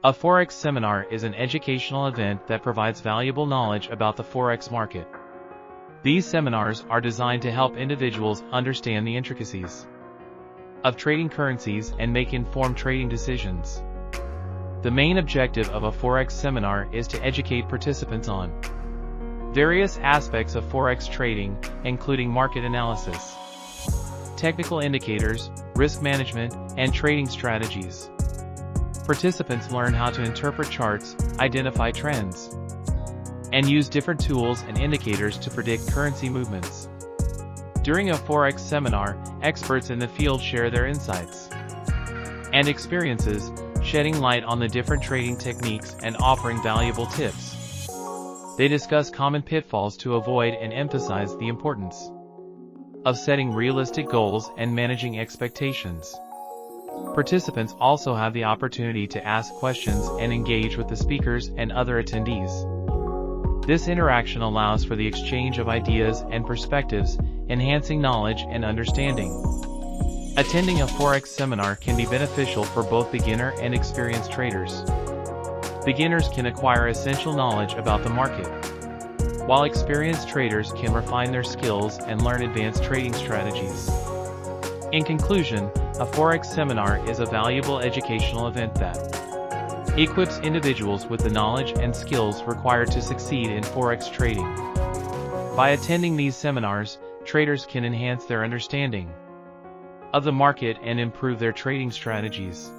A Forex seminar is an educational event that provides valuable knowledge about the Forex market. These seminars are designed to help individuals understand the intricacies of trading currencies and make informed trading decisions. The main objective of a Forex seminar is to educate participants on various aspects of Forex trading, including market analysis, technical indicators, risk management, and trading strategies. Participants learn how to interpret charts, identify trends, and use different tools and indicators to predict currency movements. During a Forex seminar, experts in the field share their insights and experiences, shedding light on the different trading techniques and offering valuable tips. They discuss common pitfalls to avoid and emphasize the importance of setting realistic goals and managing expectations. Participants also have the opportunity to ask questions and engage with the speakers and other attendees. This interaction allows for the exchange of ideas and perspectives, enhancing knowledge and understanding. Attending a Forex seminar can be beneficial for both beginner and experienced traders. Beginners can acquire essential knowledge about the market, while experienced traders can refine their skills and learn advanced trading strategies. In conclusion, a Forex seminar is a valuable educational event that equips individuals with the knowledge and skills required to succeed in Forex trading. By attending these seminars, traders can enhance their understanding of the market and improve their trading strategies.